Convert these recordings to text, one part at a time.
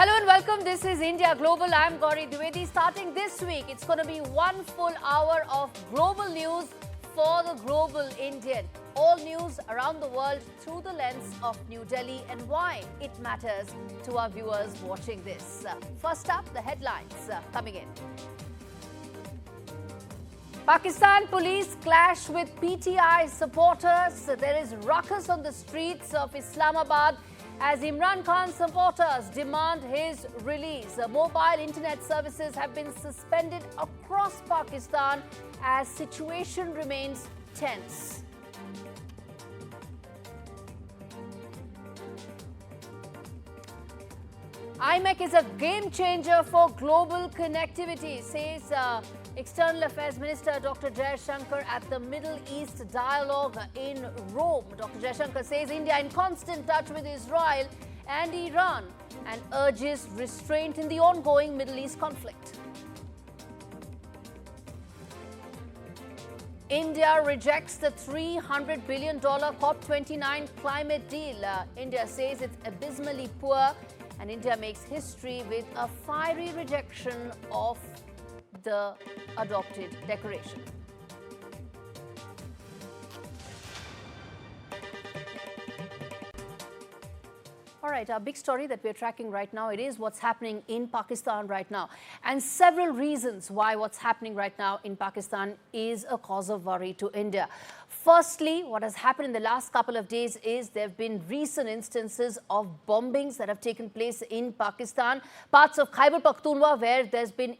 Hello and welcome. This is India Global. I'm Gaurie Dwivedi. Starting this week, it's going to be 1 full hour of global news for the global Indian. All news around the world through the lens of New Delhi and why it matters to our viewers watching this. First up, the headlines coming in. Pakistan police clash with PTI supporters. There is ruckus on the streets of Islamabad as Imran Khan's supporters demand his release. Mobile internet services have been suspended across Pakistan as situation remains tense. IMEC is a game changer for global connectivity, says External Affairs Minister Dr. Jaishankar at the Middle East Dialogue in Rome. Dr. Jaishankar says India in constant touch with Israel and Iran and urges restraint in the ongoing Middle East conflict. India rejects the $300 billion COP29 climate deal. India says it's abysmally poor, and India makes history with a fiery rejection of the adopted declaration. All right, our big story that we're tracking right now, it is what's happening in Pakistan right now. And several reasons why what's happening right now in Pakistan is a cause of worry to India. Firstly, what has happened in the last couple of days is there have been recent instances of bombings that have taken place in Pakistan. Parts of Khyber Pakhtunkhwa where there's been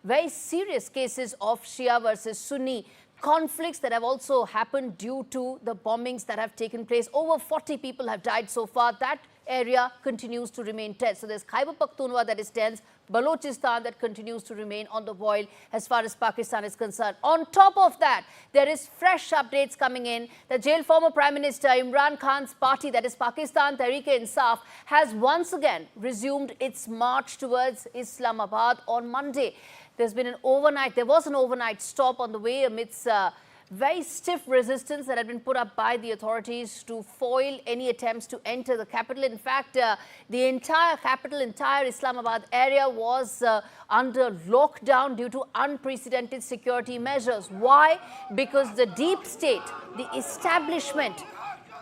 very serious cases of Shia versus Sunni conflicts that have also happened due to the bombings that have taken place. Over 40 people have died so far. That area continues to remain tense. So there's Khyber Pakhtunkhwa that is tense, Balochistan that continues to remain on the boil as far as Pakistan is concerned. On top of that, there is fresh updates coming in. The jailed former Prime Minister Imran Khan's party, that is Pakistan Tehreek-i-Insaf, has once again resumed its march towards Islamabad on Monday. There was an overnight stop on the way amidst very stiff resistance that had been put up by the authorities to foil any attempts to enter the capital. In fact, the entire capital, entire Islamabad area was under lockdown due to unprecedented security measures. Why? Because the deep state, the establishment,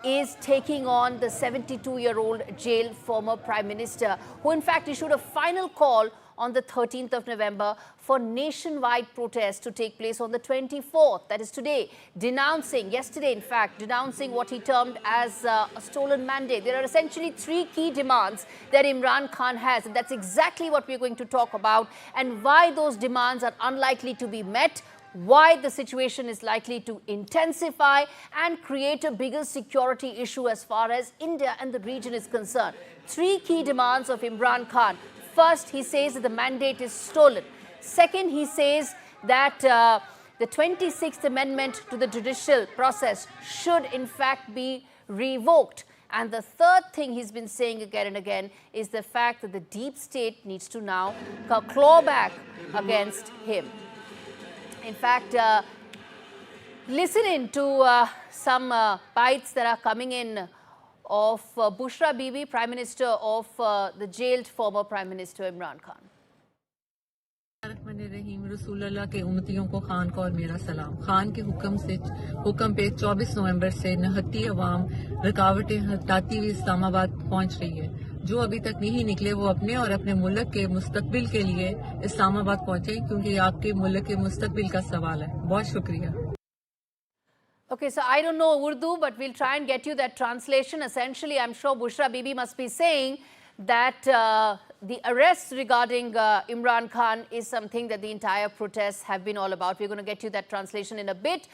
is taking on the 72-year-old jailed former Prime Minister, who in fact issued a final call on the 13th of November for nationwide protests to take place on the 24th, that is today, yesterday in fact, denouncing what he termed as a stolen mandate. There are essentially three key demands that Imran Khan has, and that's exactly what we're going to talk about and why those demands are unlikely to be met, why the situation is likely to intensify and create a bigger security issue as far as India and the region is concerned. Three key demands of Imran Khan. First, he says that the mandate is stolen. Second, he says that the 26th Amendment to the judicial process should in fact be revoked. And the third thing he's been saying again and again is the fact that the deep state needs to now claw back against him. In fact, listening to some bites that are coming in of Bushra Bibi, Prime Minister of the jailed former Prime Minister Imran Khan. रसूलुल्लाह के उम्मतियों को खान को और मेरा सलाम। खान के हुक्म पे 24 नवंबर से नहत्ती अवाम रुकावटें हटाती हुई इस्लामाबाद पहुंच रही है। जो अभी तक नहीं निकले वो अपने और अपने मुल्क के मुस्तकबिल के लिए इस्लामाबाद पहुंचे, क्योंकि आपके मुल्क के मुस्तकबिल का सवाल है। बहुत शुक्रिया। Okay, so I don't know Urdu, but we'll try and get you that translation. Essentially, I'm sure Bushra Bibi must be saying that the arrests regarding Imran Khan is something that the entire protests have been all about. We're going to get you that translation in a bit.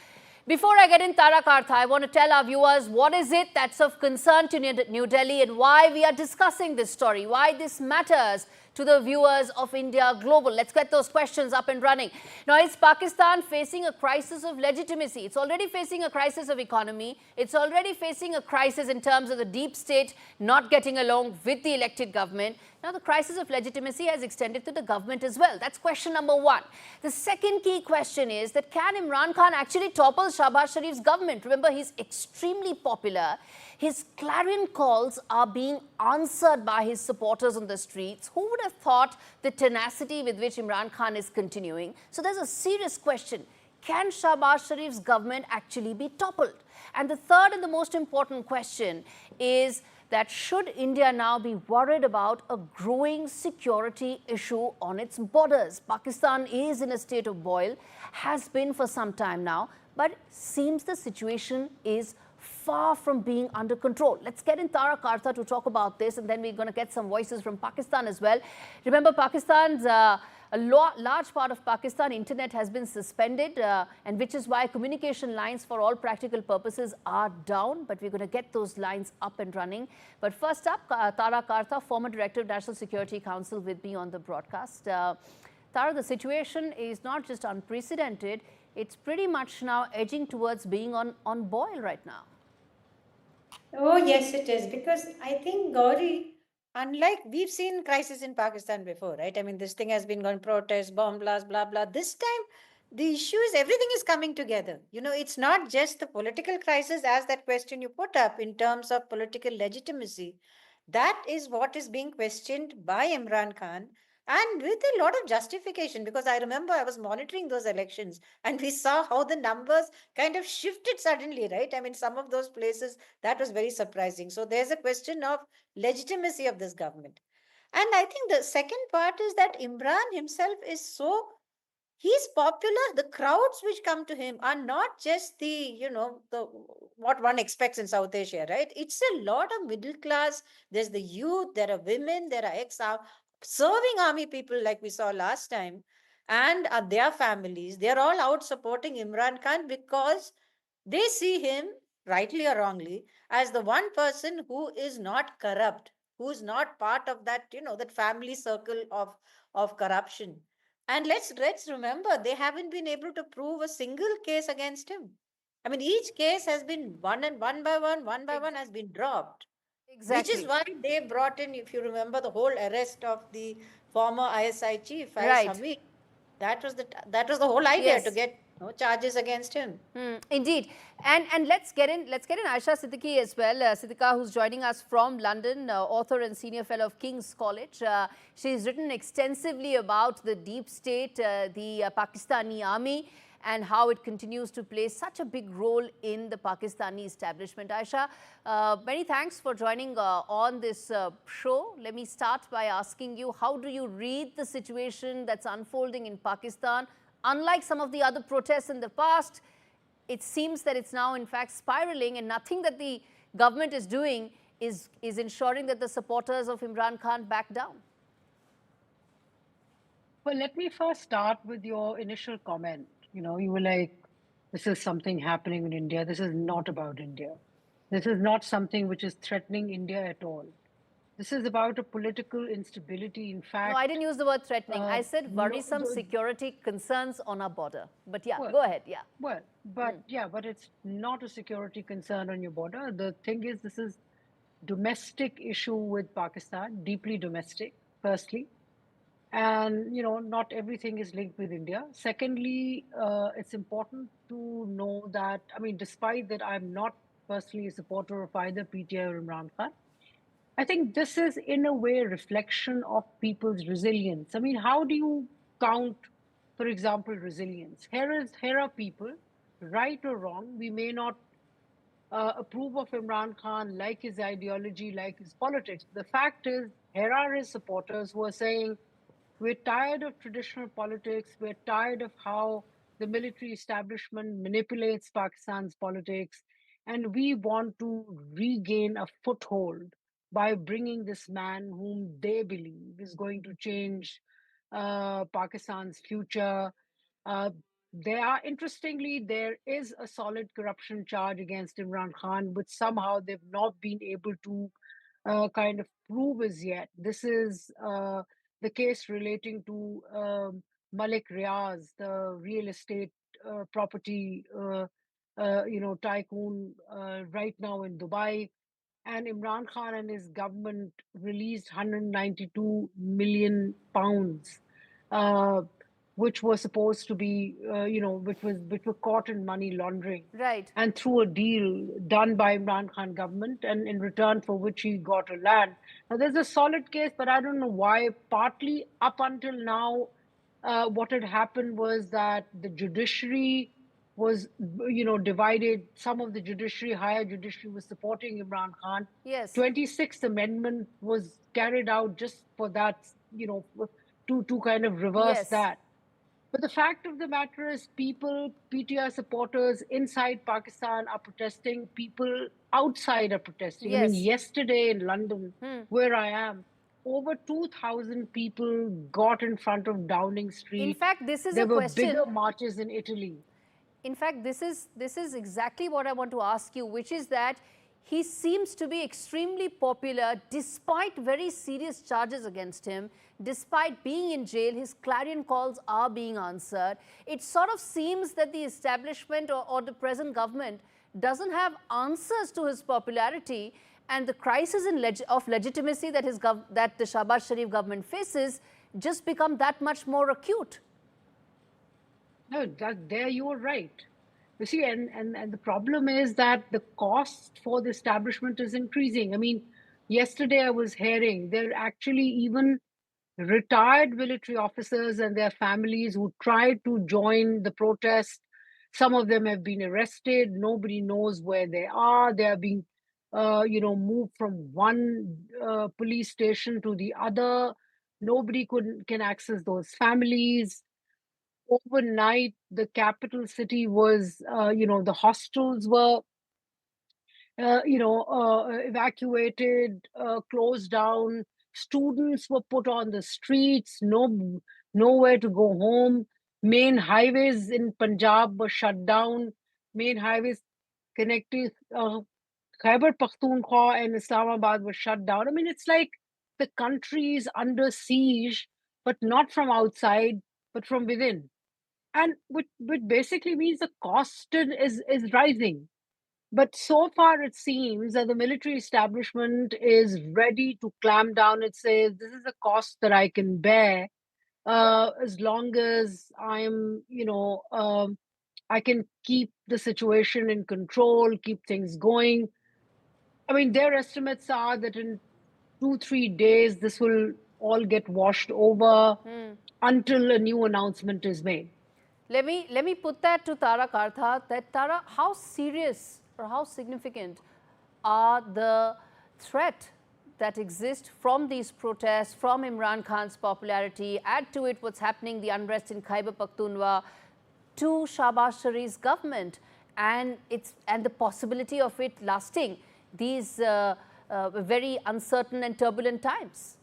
Before I get in Tarak Artha, I want to tell our viewers what is it that's of concern to New Delhi and why we are discussing this story, why this matters to the viewers of India Global. Let's get those questions up and running. Now, is Pakistan facing a crisis of legitimacy? It's already facing a crisis of economy. It's already facing a crisis in terms of the deep state not getting along with the elected government. Now, the crisis of legitimacy has extended to the government as well. That's question number one. The second key question is that can Imran Khan actually topple Shahbaz Sharif's government? Remember, he's extremely popular. his clarion calls are being answered by his supporters on the streets. Who would have thought the tenacity with which Imran Khan is continuing? So there's a serious question. Can Shahbaz Sharif's government actually be toppled? And the third and the most important question is that should India now be worried about a growing security issue on its borders? Pakistan is in a state of boil, has been for some time now, but seems the situation is far from being under control. Let's get in Tara Kartha to talk about this, and then we're going to get some voices from Pakistan as well. Remember, Pakistan's a large part of Pakistan internet has been suspended, and which is why communication lines for all practical purposes are down, but we're going to get those lines up and running. But first up, Tara Kartha, former director of National Security Council, with me on the broadcast. Tara, the situation is not just unprecedented, it's pretty much now edging towards being on boil right now. Oh, yes, it is. Because I think, Gaurie, unlike we've seen crisis in Pakistan before, right? I mean, this thing has been going protest, bomb blast, blah, blah. This time, the issue is everything is coming together. You know, it's not just the political crisis, as that question you put up in terms of political legitimacy. That is what is being questioned by Imran Khan, and with a lot of justification, because I remember I was monitoring those elections and we saw how the numbers kind of shifted suddenly, right? I mean, some of those places, that was very surprising. So there's a question of legitimacy of this government. And I think the second part is that Imran himself is so, he's popular. The crowds which come to him are not just the, the what one expects in South Asia, right? It's a lot of middle class. There's the youth, there are women, there are serving army people like we saw last time, and their families. They're all out supporting Imran Khan because they see him, rightly or wrongly, as the one person who is not corrupt, who's not part of that, that family circle of corruption. And let's remember, they haven't been able to prove a single case against him. I mean, each case has been one by one has been dropped. Which is Exactly. why they brought in, if you remember, the whole arrest of the former ISI chief, Faiz Right. Hamid. That was the whole idea, to Yes. get charges against him. Indeed, and let's get in Aisha Siddiqui as well. Siddiqa, who's joining us from London, author and senior fellow of King's College. She's written extensively about the deep state, the Pakistani army, and how it continues to play such a big role in the Pakistani establishment. Aisha, many thanks for joining on this show. Let me start by asking you, how do you read the situation that's unfolding in Pakistan? Unlike some of the other protests in the past, it seems that it's now in fact spiraling, and nothing that the government is doing is ensuring that the supporters of Imran Khan back down. Well, let me first start with your initial comment. You were like, this is something happening in India. This is not about India. This is not something which is threatening India at all. This is about a political instability. In fact, no, I didn't use the word threatening. I said worrisome no, security concerns on our border. But yeah, well, go ahead. Yeah. Well, but it's not a security concern on your border. The thing is, this is domestic issue with Pakistan, deeply domestic, firstly. And, not everything is linked with India. Secondly, it's important to know that, I mean, despite that I'm not personally a supporter of either PTI or Imran Khan, I think this is, in a way, a reflection of people's resilience. I mean, how do you count, for example, resilience? Here are people, right or wrong, we may not approve of Imran Khan, like his ideology, like his politics. The fact is, here are his supporters who are saying, we're tired of traditional politics. We're tired of how the military establishment manipulates Pakistan's politics. And we want to regain a foothold by bringing this man whom they believe is going to change Pakistan's future. Uh, interestingly, there is a solid corruption charge against Imran Khan, which somehow they've not been able to kind of prove as yet. This is the case relating to Malik Riaz, the real estate property, tycoon right now in Dubai. And Imran Khan and his government released 192 million pounds. Uh, which were supposed to be, which were caught in money laundering, Right. and through a deal done by Imran Khan government, and in return for which he got a land. Now there's a solid case, but I don't know why. Partly up until now, what had happened was that the judiciary was, divided. Some of the judiciary, higher judiciary, was supporting Imran Khan. Yes. 26th Amendment was carried out just for that, to kind of reverse Yes. that. But the fact of the matter is, people, PTR supporters inside Pakistan are protesting, people outside are protesting. I mean, Yes. yesterday in London, where I am, over 2,000 people got in front of Downing In Street. fact, this is There a were question. bigger marches in Italy. In fact, this is exactly what I want to ask you, which is that he seems to be extremely popular despite very serious charges against him, despite being in jail. His clarion calls are being answered. It sort of seems that the establishment or the present government doesn't have answers to his popularity, and the crisis of legitimacy that that the Shahbaz Sharif government faces just become that much more acute. No, there you are right. You see, and the problem is that the cost for the establishment is increasing. I mean, yesterday I was hearing there are actually even retired military officers and their families who tried to join the protest. Some of them have been arrested. Nobody knows where they are. They are being, moved from one police station to the other. Nobody can access those families. Overnight, the capital city was, the hostels were, evacuated, closed down. Students were put on the streets, nowhere to go home. Main highways in Punjab were shut down. Main highways connecting Khyber Pakhtunkhwa and Islamabad were shut down. I mean, it's like the country is under siege, but not from outside, but from within. And which basically means the cost is rising. But so far, it seems that the military establishment is ready to clamp down. It says this is a cost that I can bear, as long as I can keep the situation in control, keep things going. I mean, their estimates are that in 2-3 days, this will all get washed over until a new announcement is made. Let me put that to Tara Kartha. That Tara, how serious or how significant are the threat that exist from these protests, from Imran Khan's popularity? Add to it what's happening, the unrest in Khyber Pakhtunkhwa, to Shahbaz Sharif's government, and the possibility of it lasting these very uncertain and turbulent times.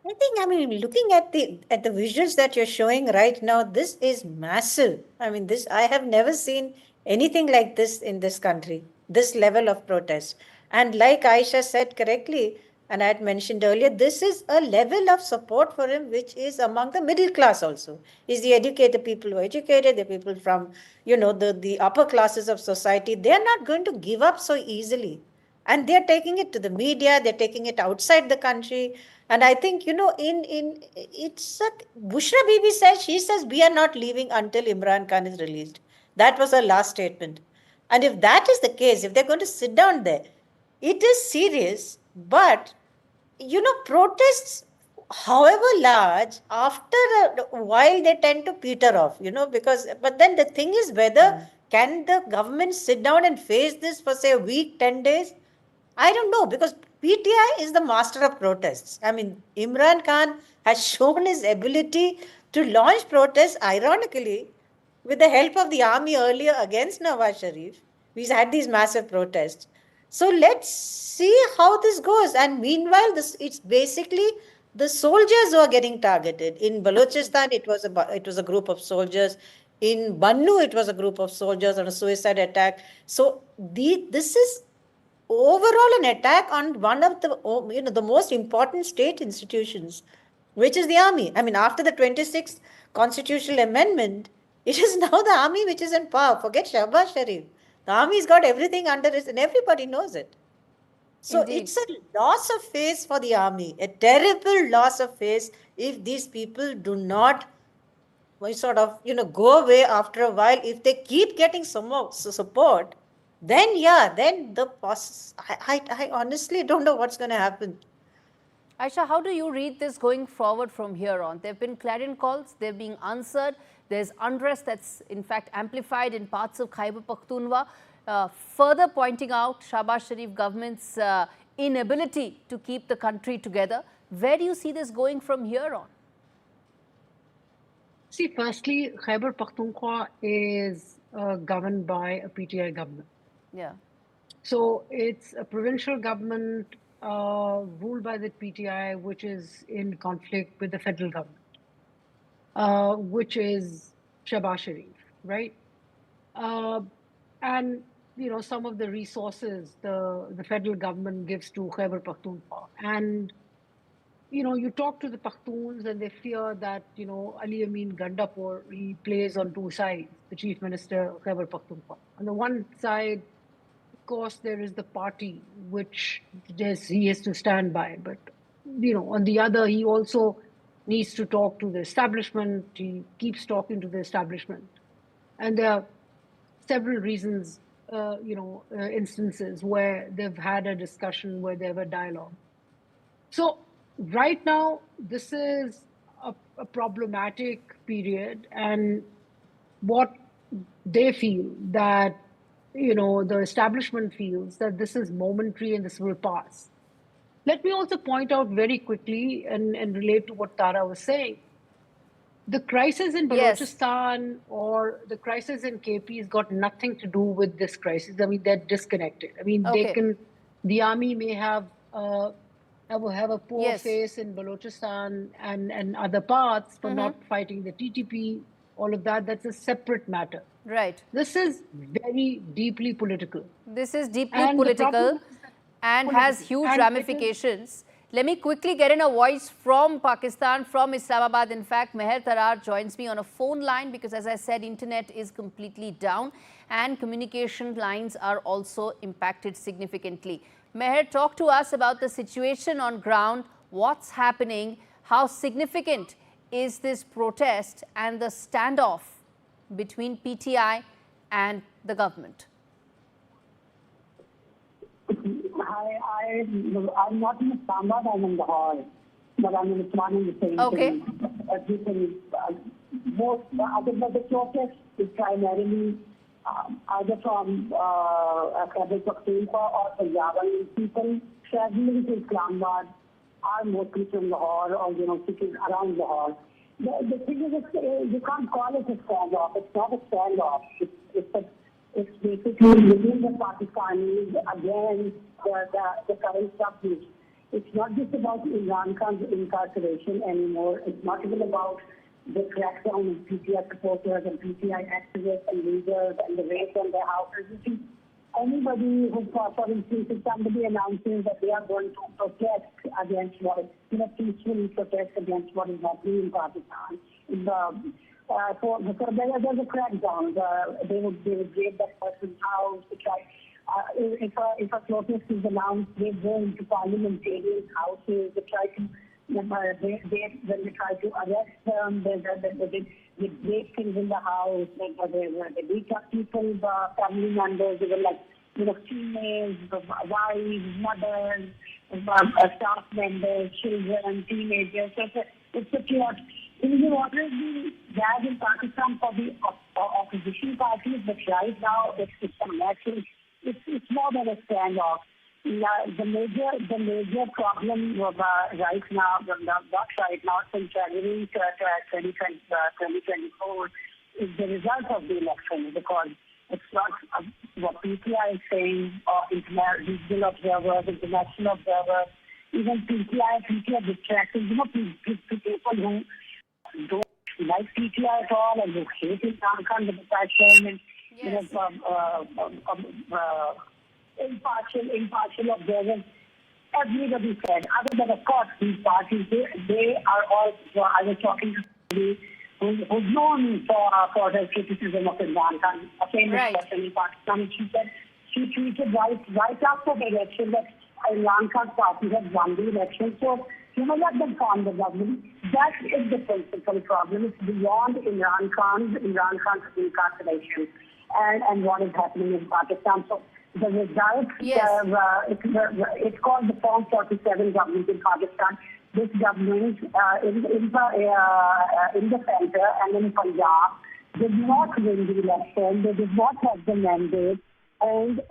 I think, I mean, looking at the visuals that you're showing right now, this is massive. I mean, I have never seen anything like this in this country, this level of protest. And like Aisha said correctly, and I had mentioned earlier, this is a level of support for him which is among the middle class also. Is the educated people who are educated, the people from, the upper classes of society. They're not going to give up so easily. And they're taking it to the media, they're taking it outside the country. And I think, it's Bushra Bibi says, she says, we are not leaving until Imran Khan is released. That was her last statement. And if that is the case, if they're going to sit down there, it is serious. But, protests, however large, after a while they tend to peter off, but then the thing is whether can the government sit down and face this for, say, a week, 10 days? I don't know, because PTI is the master of protests. I mean, Imran Khan has shown his ability to launch protests, ironically, with the help of the army earlier against Nawaz Sharif. We've had these massive protests. So let's see how this goes. And meanwhile, it's basically the soldiers who are getting targeted. In Balochistan, it was a group of soldiers. In Bannu, it was a group of soldiers on a suicide attack. So this is overall an attack on one of the most important state institutions, which is the army. I mean, after the 26th constitutional amendment, it is now the army which is in power. Forget Shahbaz Sharif. The army's got everything under it, and everybody knows it. So Indeed. it's a loss of face for the army, a terrible loss of face if these people do not we sort of, go away after a while. If they keep getting some more support, then then I honestly don't know what's going to happen. Aisha, how do you read this going forward from here on? There have been clarion calls, they're being answered. There's unrest that's in fact amplified in parts of Khyber Pakhtunkhwa, further pointing out Shahbaz Sharif government's inability to keep the country together. Where do you see this going from here on? See, firstly, Khyber Pakhtunkhwa is governed by a PTI government. Yeah. So it's a provincial government ruled by the PTI, which is in conflict with the federal government, which is Shahbaz Sharif, right? And some of the resources the federal government gives to Khyber Pakhtunkhwa, and you talk to the Pakhtuns and they fear that, Ali Amin Gandapur, he plays on two sides, the chief minister of Khyber Pakhtunkhwa. On the one side, of course, there is the party, which he has to stand by. But, on the other, he also needs to talk to the establishment. He keeps talking to the establishment. And there are several reasons, instances where they've had a discussion, where they have a dialogue. So, right now, this is a problematic period, and what they feel that, the establishment feels that this is momentary and this will pass. Let me also point out very quickly and relate to what Tara was saying. The crisis in Balochistan or the crisis in KP has got nothing to do with this crisis. I mean, they're disconnected. I mean, the army may have a poor face in Balochistan and other parts for not fighting the TTP, all of that. That's a separate matter. Right. This is very deeply political. This is deeply political and has huge ramifications. Let me quickly get in a voice from Pakistan, from Islamabad. In fact, Meher Tarar joins me on a phone line because, as I said, internet is completely down and communication lines are also impacted significantly. Meher, talk to us about the situation on ground, what's happening, how significant is this protest and the standoff between PTI and the government? I'm not in Islamabad, I'm in Lahore, but I'm in the same thing. The protest is primarily either from Khyber Pakhtunkhwa or Punjab. I mean, people traveling to Islamabad are mostly from Lahore or, cities around Lahore. The thing is, you can't call it a standoff. It's not a standoff. It's basically within the Pakistanis against the current government. It's not just about Imran Khan's incarceration anymore. It's not even about the crackdown on PTI supporters and PTI activists and leaders and the rape on their houses. You see, anybody who, for instance, if somebody announces that they are going to protest against what is, peacefully protest against what is happening in Pakistan, so there's a crackdown. They would raid that person's house to try. If a protest is announced, they go into parliamentarians' houses. They try to when they try to arrest them, they break things in the house. They beat up people, family members. They were like, females, wives, mothers, staff members, children, teenagers. So it's a chaos. It is already bad in Pakistan for the opposition parties, but right now it's more than a standoff. The major problem right now, not right now, since January 2024, is the result of the election, because it's not what PTI is saying, or regional observers, international observers, even PTI detractors, people who don't like PTI at all and who hate Imran Khan with a passion, and impartial observers. Everybody said, other than, of course, these parties, they are all, I was talking to somebody who's known for her criticism of Imran Khan, a famous person in Pakistan. She said, she tweeted right after the election that Imran Khan's party had won the election. So, let them form the government. that is the principal problem. It's beyond Imran Khan's incarceration and what is happening in Pakistan. So the result, Yes. it's called the Form 47 government in Pakistan. This government in the center and in Punjab did not win the election. They did not have the mandate. And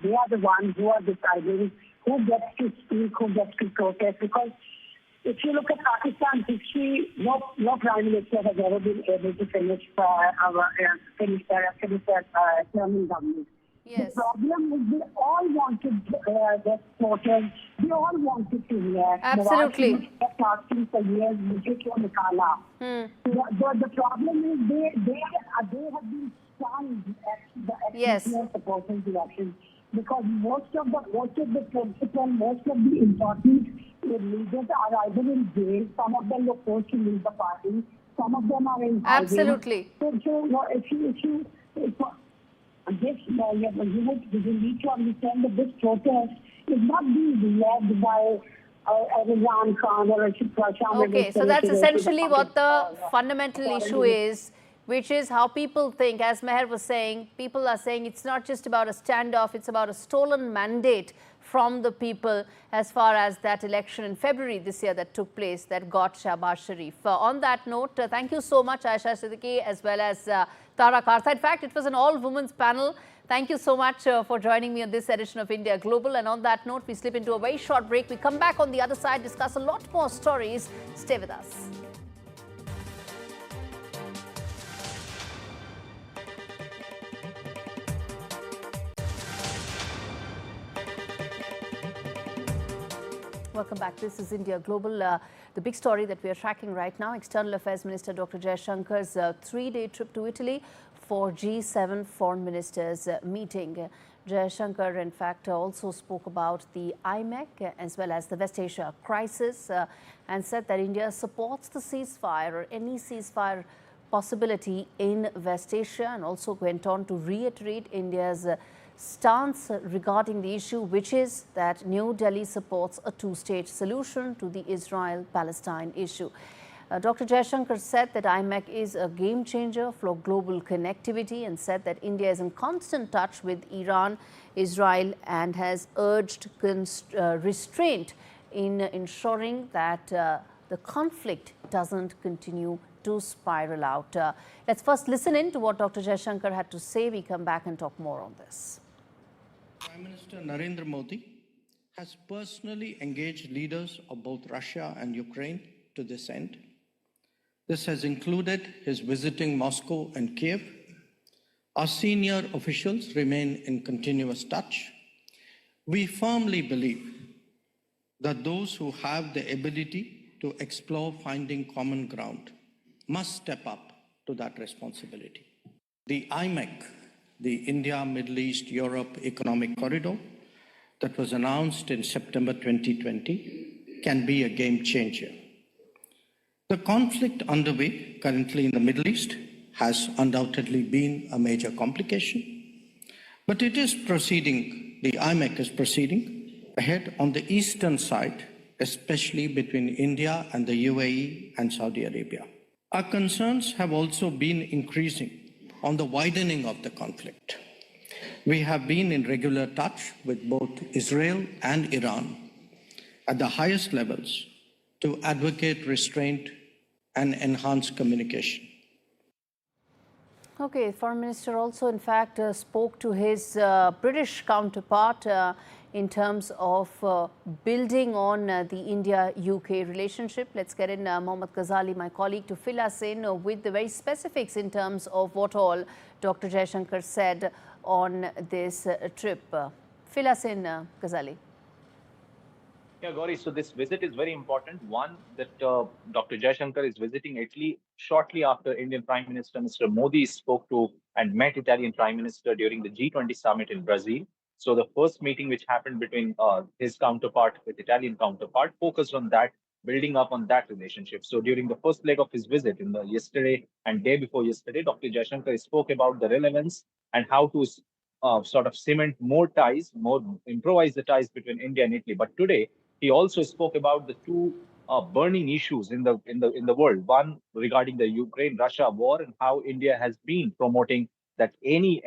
they are the ones who are deciding who gets to speak, who gets to protest. Because if you look at Pakistan history, no prime minister has ever been able to finish their term in government. Yes. The problem is they all wanted get voted. They all wanted to elect. Absolutely. They kept asking for years, "Mujhe kyun nikala?" The problem is they have been stunned at Yes. supporting the elections because most of the principal, most of the important leaders are either in jail. Some of them were forced to leave the party. Some of them are in hiding. Absolutely. So you need to understand that this protest is not being led by Imran Khan or Shah. Okay, so that's essentially what the fundamental issue is, which is how people think. As Meher was saying, people are saying it's not just about a standoff, it's about a stolen mandate from the people as far as that election in February this year that took place that got Shahbaz Sharif. On that note, thank you so much, Aisha Siddiqui, as well as Tara Kartha. In fact, it was an all-women's panel. Thank you so much for joining me on this edition of India Global. And on that note, we slip into a very short break. We come back on the other side, discuss a lot more stories. Stay with us. Welcome back. This is India Global. The big story that we are tracking right now, External Affairs Minister Dr. Jaishankar's three-day trip to Italy for G7 foreign ministers meeting. Jaishankar, in fact, also spoke about the IMEC as well as the West Asia crisis and said that India supports the ceasefire or any ceasefire possibility in West Asia, and also went on to reiterate India's stance regarding the issue, which is that New Delhi supports a two-state solution to the Israel-Palestine issue. Dr. Jaishankar said that IMEC is a game changer for global connectivity and said that India is in constant touch with Iran, Israel, and has urged restraint in ensuring that the conflict doesn't continue to spiral out. Let's first listen in to what Dr. Jaishankar had to say. We come back and talk more on this. Prime Minister Narendra Modi has personally engaged leaders of both Russia and Ukraine to this end. This has included his visiting Moscow and Kiev. Our senior officials remain in continuous touch. We firmly believe that those who have the ability to explore finding common ground must step up to that responsibility. The IMEC, the India, Middle East, Europe Economic Corridor, that was announced in September 2020, can be a game changer. The conflict underway currently in the Middle East has undoubtedly been a major complication, but it is proceeding, the IMEC is proceeding ahead on the eastern side, especially between India and the UAE and Saudi Arabia. Our concerns have also been increasing on the widening of the conflict. We have been in regular touch with both Israel and Iran at the highest levels to advocate restraint and enhance communication. Okay, Foreign Minister also in fact spoke to his British counterpart in terms of building on the India-UK relationship. Let's get in Mohammad Ghazali, my colleague, to fill us in with the very specifics in terms of what all Dr. Jaishankar said on this trip. Fill us in, Ghazali. Yeah, Gaurie, so this visit is very important. One, that Dr. Jaishankar is visiting Italy shortly after Indian Prime Minister Mr. Modi spoke to and met Italian Prime Minister during the G20 summit in Brazil. So the first meeting which happened between his counterpart with Italian counterpart focused on that, building up on that relationship. So during the first leg of his visit in the yesterday and day before yesterday, Dr. Jaishankar spoke about the relevance and how to sort of cement more ties, more improvise the ties between India and Italy. But today, he also spoke about the two burning issues in the world. One regarding the Ukraine-Russia war and how India has been promoting that any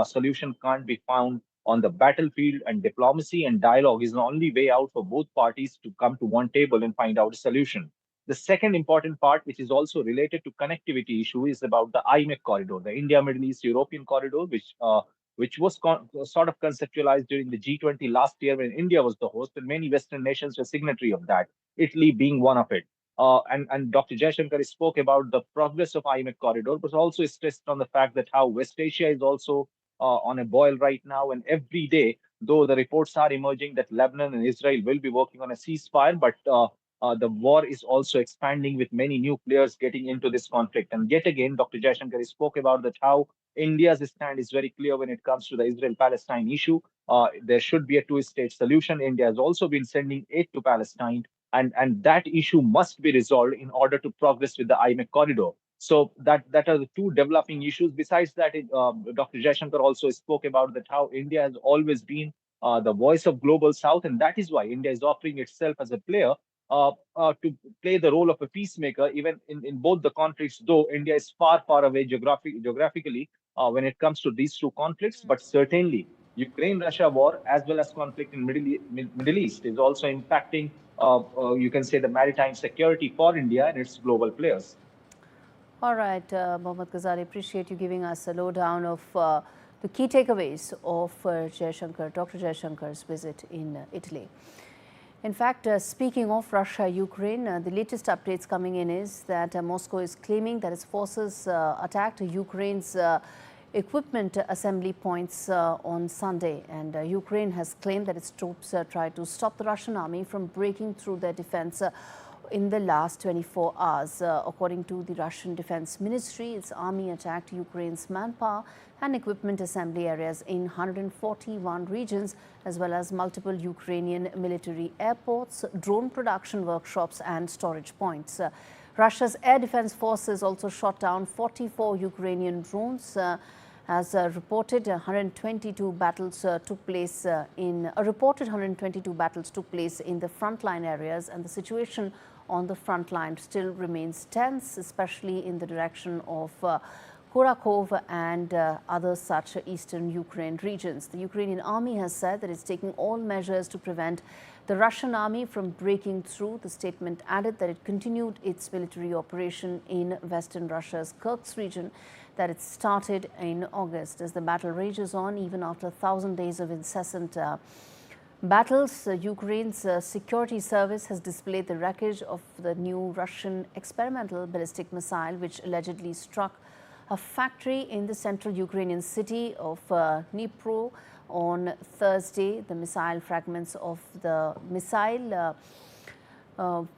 solution can't be found on the battlefield, and diplomacy and dialogue is the only way out for both parties to come to one table and find out a solution. The second important part, which is also related to connectivity issue, is about the IMEC corridor, the India Middle East European corridor, which was sort of conceptualized during the G20 last year when India was the host, and many Western nations were signatory of that, Italy being one of it. And Dr. Jaishankar spoke about the progress of IMEC corridor, but also stressed on the fact that how West Asia is also on a boil right now, and every day, though the reports are emerging that Lebanon and Israel will be working on a ceasefire, but the war is also expanding with many new players getting into this conflict. And yet again, Dr. Jaishankar spoke about that how India's stand is very clear when it comes to the Israel-Palestine issue. There should be a two-state solution. India has also been sending aid to Palestine, and that issue must be resolved in order to progress with the IMEC corridor. So that are the two developing issues. Besides that, Dr. Jaishankar also spoke about that how India has always been the voice of global South, and that is why India is offering itself as a player to play the role of a peacemaker, even in both the conflicts, though India is far, far away geographically when it comes to these two conflicts. But certainly, Ukraine-Russia war, as well as conflict in Middle East, is also impacting, you can say, the maritime security for India and its global players. All right, Mohammad Ghazali, appreciate you giving us a lowdown of the key takeaways of Dr. Jaishankar's visit in Italy. In fact, speaking of Russia, Ukraine, the latest updates coming in is that Moscow is claiming that its forces attacked Ukraine's equipment assembly points on Sunday. And Ukraine has claimed that its troops tried to stop the Russian army from breaking through their defense in the last 24 hours. According to the Russian Defense Ministry, its army attacked Ukraine's manpower and equipment assembly areas in 141 regions, as well as multiple Ukrainian military airports, drone production workshops and storage points. Russia's air defense forces also shot down 44 Ukrainian drones. As reported, 122 battles took place in the frontline areas, and the situation on the front line still remains tense, especially in the direction of Kurakhov and other such eastern Ukraine regions. The Ukrainian army has said that it's taking all measures to prevent the Russian army from breaking through. The statement added that it continued its military operation in western Russia's Kursk region that it started in August. As the battle rages on, even after 1,000 days of incessant battles, Ukraine's security service has displayed the wreckage of the new Russian experimental ballistic missile, which allegedly struck a factory in the central Ukrainian city of Dnipro on Thursday. The missile fragments of the missile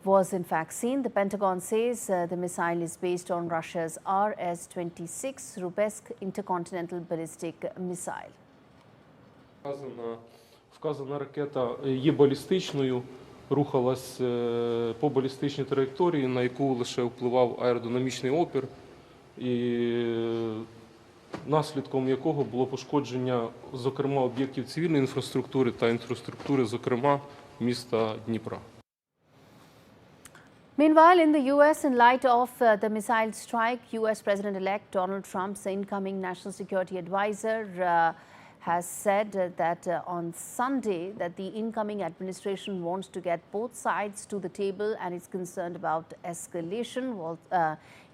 was in fact seen. The Pentagon says the missile is based on Russia's RS-26 Rubesk intercontinental ballistic missile. Вказана ракета є балістичною, рухалась по балістичній траєкторії, на яку лише впливав аеродинамічний опір, і наслідком якого було пошкодження, зокрема, об'єктів цивільної інфраструктури та інфраструктури, зокрема, міста Дніпра. Meanwhile, in the U.S., in light of the missile strike, U.S. President-elect Donald Trump's incoming national security advisor has said that on Sunday that the incoming administration wants to get both sides to the table and is concerned about escalation. Well,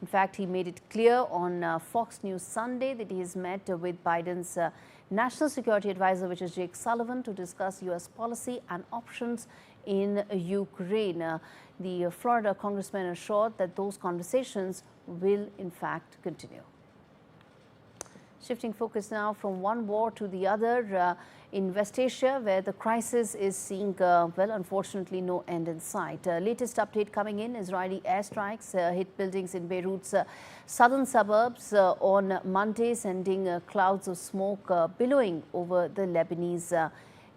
in fact, he made it clear on Fox News Sunday that he has met with Biden's national security advisor, which is Jake Sullivan, to discuss U.S. policy and options in Ukraine. The Florida congressman assured that those conversations will in fact continue. Shifting focus now from one war to the other, in West Asia, where the crisis is seeing, well, unfortunately, no end in sight. Latest update coming in, Israeli airstrikes hit buildings in Beirut's southern suburbs on Monday, sending clouds of smoke billowing over the Lebanese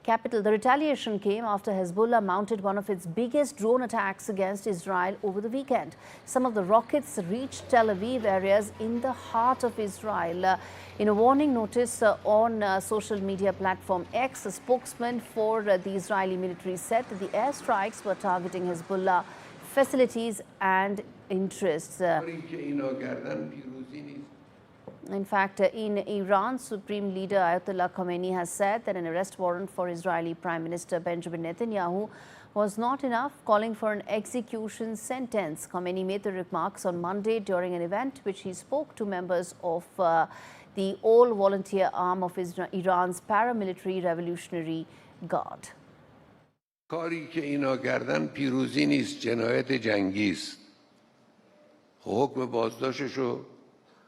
capital. The retaliation came after Hezbollah mounted one of its biggest drone attacks against Israel over the weekend. Some of the rockets reached Tel Aviv areas in the heart of Israel. In a warning notice on social media platform X, a spokesman for the Israeli military said that the airstrikes were targeting Hezbollah facilities and interests. In fact, in Iran, Supreme Leader Ayatollah Khamenei has said that an arrest warrant for Israeli Prime Minister Benjamin Netanyahu was not enough, calling for an execution sentence. Khamenei made the remarks on Monday during an event which he spoke to members of the all-volunteer arm of Iran's paramilitary Revolutionary Guard. کاری که اینا کردن پیروزی نیست، جنایت جنگی است. حکم بازداشتشو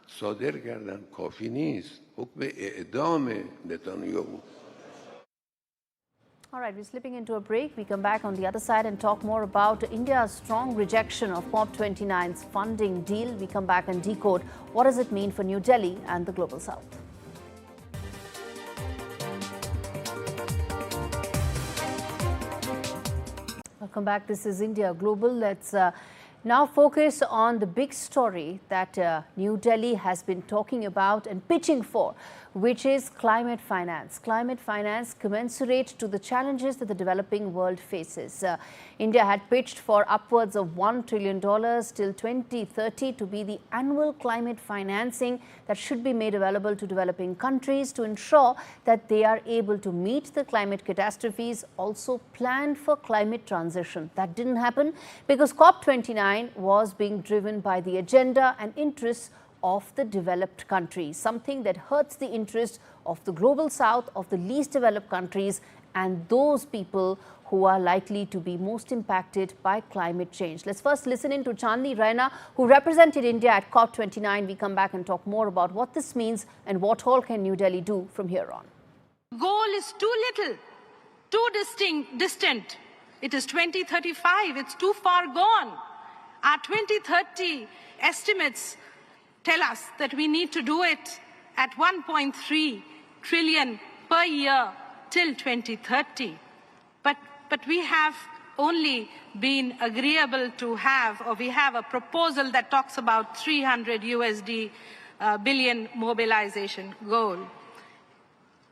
صادر کردن، کافی نیست. حکم اعدام نتانیاهو. All right, we're slipping into a break. We come back on the other side and talk more about India's strong rejection of COP29's funding deal. We come back and decode what does it mean for New Delhi and the Global South. Welcome back. This is India Global. Let's now focus on the big story that New Delhi has been talking about and pitching for, which is climate finance. Climate finance commensurate to the challenges that the developing world faces. India had pitched for upwards of $1 trillion till 2030 to be the annual climate financing that should be made available to developing countries to ensure that they are able to meet the climate catastrophes, also plan for climate transition. That didn't happen because COP29 was being driven by the agenda and interests of the developed countries, something that hurts the interest of the global south, of the least developed countries, and those people who are likely to be most impacted by climate change. Let's first listen in to Chandni Raina, who represented India at COP29. We come back and talk more about what this means and what all can New Delhi do from here on. Goal is too little, too distant. It is 2035, it's too far gone. Our 2030 estimates tell us that we need to do it at 1.3 trillion per year till 2030. But we have only been agreeable to have, or we have a proposal that talks about 300 USD billion mobilization goal.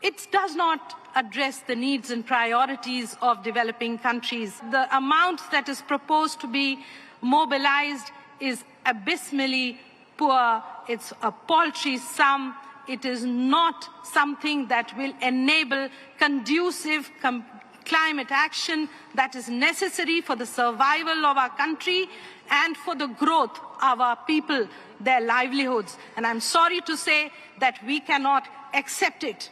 It does not address the needs and priorities of developing countries. The amount that is proposed to be mobilized is abysmally poor. It's a paltry sum. It is not something that will enable conducive climate action that is necessary for the survival of our country and for the growth of our people, their livelihoods. And I'm sorry to say that we cannot accept it.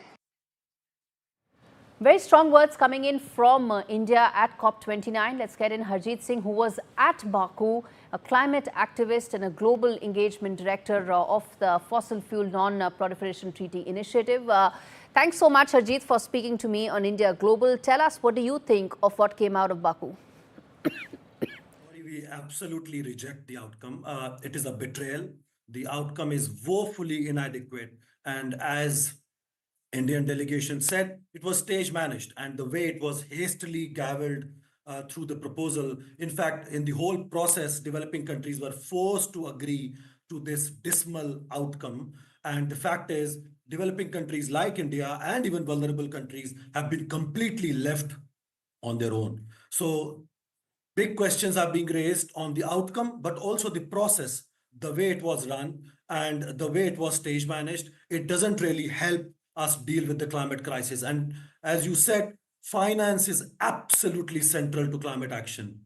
Very strong words coming in from India at COP29. Let's get in Harjeet Singh, who was at Baku, a climate activist and a global engagement director of the Fossil Fuel Non-Proliferation Treaty Initiative. Thanks so much, Harjeet, for speaking to me on India Global. Tell us, what do you think of what came out of Baku? We absolutely reject the outcome. It is a betrayal. The outcome is woefully inadequate. And as Indian delegation said, it was stage managed, and the way it was hastily gavelled through the proposal. In fact, in the whole process, developing countries were forced to agree to this dismal outcome. And the fact is, developing countries like India and even vulnerable countries have been completely left on their own. So big questions are being raised on the outcome, but also the process, the way it was run and the way it was stage managed. It doesn't really help us deal with the climate crisis. And as you said, finance is absolutely central to climate action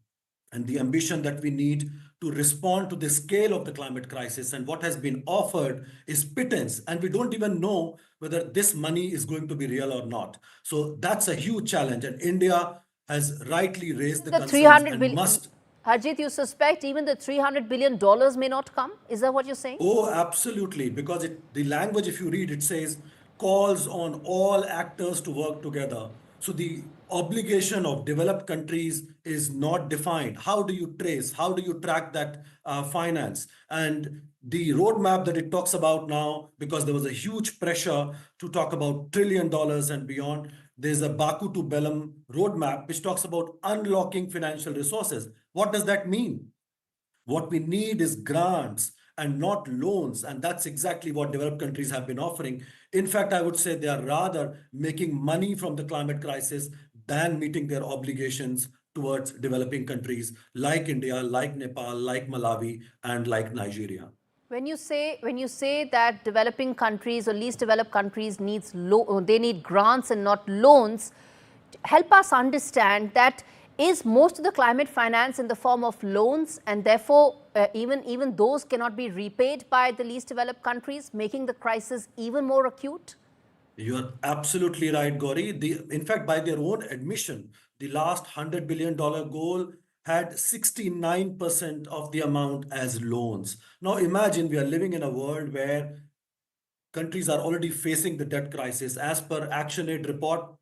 and the ambition that we need to respond to the scale of the climate crisis. And what has been offered is pittance, and we don't even know whether this money is going to be real or not. So that's a huge challenge, and India has rightly raised the concerns and must. Harjeet, you suspect even the $300 billion may not come? Is that what you're saying? Oh, absolutely. Because the language, if you read, it says calls on all actors to work together. So the obligation of developed countries is not defined. How do you trace? How do you track that finance? And the roadmap that it talks about now, because there was a huge pressure to talk about $1 trillion and beyond, there's a Baku to Belém roadmap, which talks about unlocking financial resources. What does that mean? What we need is grants and not loans. And that's exactly what developed countries have been offering. In fact, I would say they are rather making money from the climate crisis than meeting their obligations towards developing countries like India, like Nepal, like Malawi, and like Nigeria. When you say that developing countries or least developed countries they need grants and not loans, help us understand that is most of the climate finance in the form of loans, and therefore even those cannot be repaid by the least developed countries, making the crisis even more acute? You're absolutely right, Gaurie. In fact, by their own admission, the last $100 billion goal had 69% of the amount as loans. Now imagine we are living in a world where countries are already facing the debt crisis. As per ActionAid report,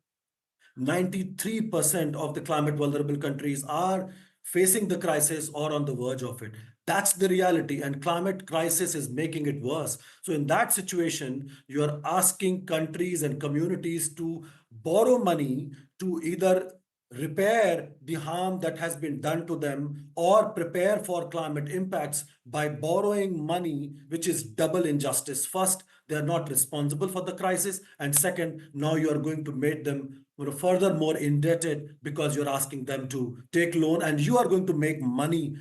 93% of the climate vulnerable countries are facing the crisis or on the verge of it. That's the reality, and climate crisis is making it worse. So in that situation, you are asking countries and communities to borrow money to either repair the harm that has been done to them or prepare for climate impacts by borrowing money, which is double injustice. First, they are not responsible for the crisis, and second, now you are going to make them further more indebted because you're asking them to take loan, and you are going to make money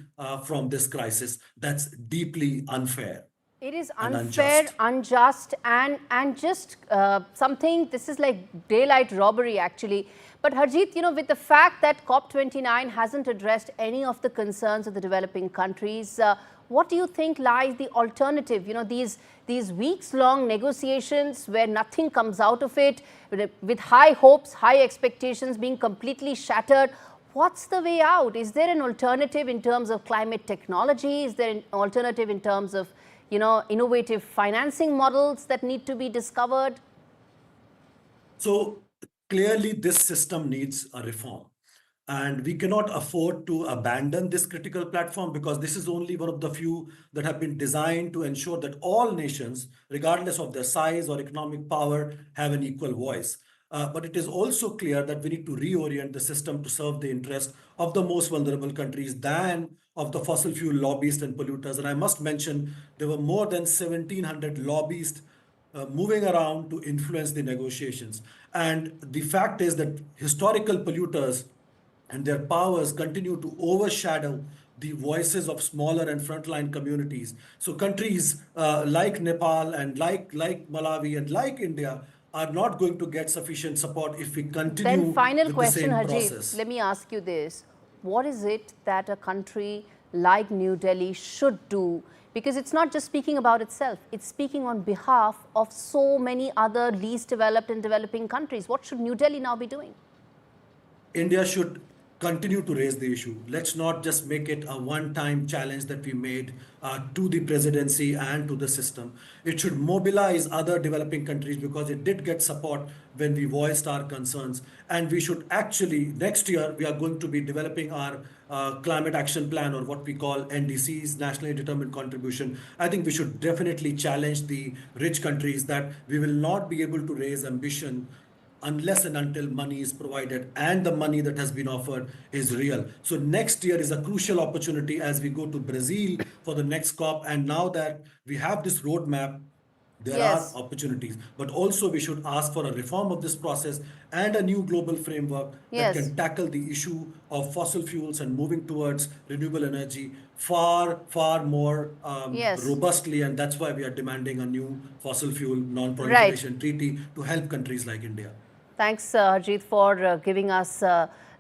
from this crisis. That's deeply unfair. It is unfair, unjust, and just something, this is like daylight robbery actually. But Harjeet, with the fact that COP29 hasn't addressed any of the concerns of the developing countries, what do you think lies the alternative? These weeks-long negotiations where nothing comes out of it, with high hopes, high expectations being completely shattered. What's the way out? Is there an alternative in terms of climate technology? Is there an alternative in terms of innovative financing models that need to be discovered? So clearly this system needs a reform, and we cannot afford to abandon this critical platform because this is only one of the few that have been designed to ensure that all nations, regardless of their size or economic power, have an equal voice. But it is also clear that we need to reorient the system to serve the interest of the most vulnerable countries than of the fossil fuel lobbyists and polluters. And I must mention, there were more than 1,700 lobbyists moving around to influence the negotiations. And the fact is that historical polluters and their powers continue to overshadow the voices of smaller and frontline communities. So countries like Nepal and like Malawi and like India are not going to get sufficient support if we continue then final with question, the same Harjeet, process. let me ask you this. What is it that a country like New Delhi should do? Because it's not just speaking about itself, it's speaking on behalf of so many other least developed and developing countries. What should New Delhi now be doing? India should continue to raise the issue. Let's not just make it a one-time challenge that we made to the presidency and to the system. It should mobilize other developing countries because it did get support when we voiced our concerns. And we should actually, next year, we are going to be developing our climate action plan, or what we call NDCs, nationally determined contribution. I think we should definitely challenge the rich countries that we will not be able to raise ambition unless and until money is provided and the money that has been offered is real. So next year is a crucial opportunity as we go to Brazil for the next COP. And now that we have this roadmap, there Yes. are opportunities, but also we should ask for a reform of this process and a new global framework Yes. that can tackle the issue of fossil fuels and moving towards renewable energy far, far more Yes. robustly. And that's why we are demanding a new fossil fuel non-proliferation treaty to help countries like India. Thanks, Harjeet, for giving us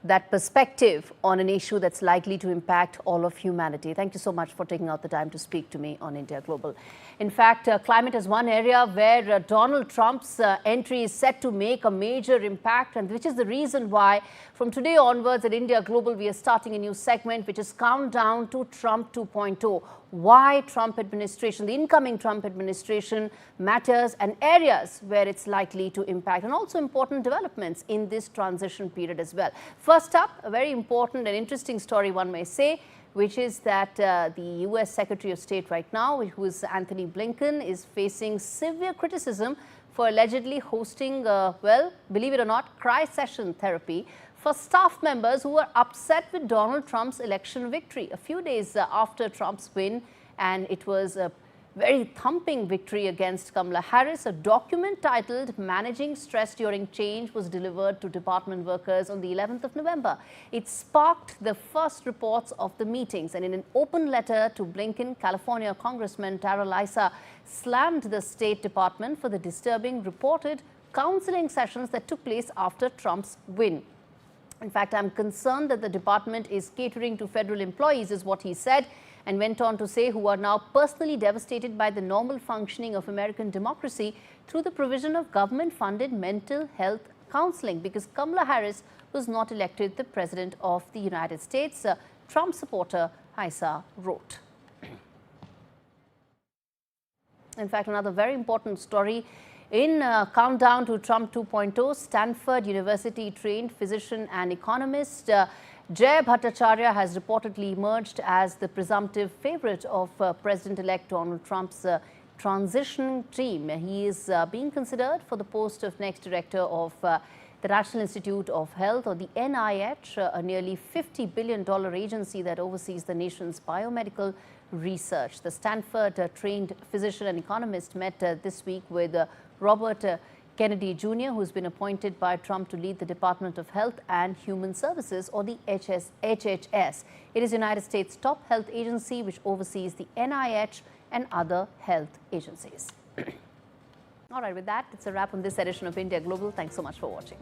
that perspective on an issue that's likely to impact all of humanity. Thank you so much for taking out the time to speak to me on India Global. In fact, climate is one area where Donald Trump's entry is set to make a major impact, and which is the reason why from today onwards at India Global, we are starting a new segment, which is Countdown to Trump 2.0. Why Trump administration, the incoming Trump administration matters, and areas where it's likely to impact, and also important developments in this transition period as well. First up, a very important and interesting story, one may say, which is that the US Secretary of State right now, who is Anthony Blinken, is facing severe criticism for allegedly hosting, well, believe it or not, cry session therapy for staff members who were upset with Donald Trump's election victory a few days after Trump's win. And it was very thumping victory against Kamala Harris. A document titled Managing Stress During Change was delivered to department workers on the 11th of November. It sparked the first reports of the meetings, and in an open letter to Blinken, California Congressman Tara Issa slammed the State Department for the disturbing reported counseling sessions that took place after Trump's win. In fact, I'm concerned that the department is catering to federal employees, is what he said, and went on to say, who are now personally devastated by the normal functioning of American democracy through the provision of government-funded mental health counseling, because Kamala Harris was not elected the President of the United States, Trump supporter Issa wrote. In fact, another very important story in countdown to Trump 2.0, Stanford University-trained physician and economist Jay Bhattacharya has reportedly emerged as the presumptive favorite of President-elect Donald Trump's transition team. He is being considered for the post of next director of the National Institute of Health, or the NIH, a nearly $50 billion agency that oversees the nation's biomedical research. The Stanford-trained physician and economist met this week with Robert Kennedy Jr., who's been appointed by Trump to lead the Department of Health and Human Services, or the HHS. It is the United States' top health agency, which oversees the NIH and other health agencies. All right, with that, it's a wrap on this edition of India Global. Thanks so much for watching.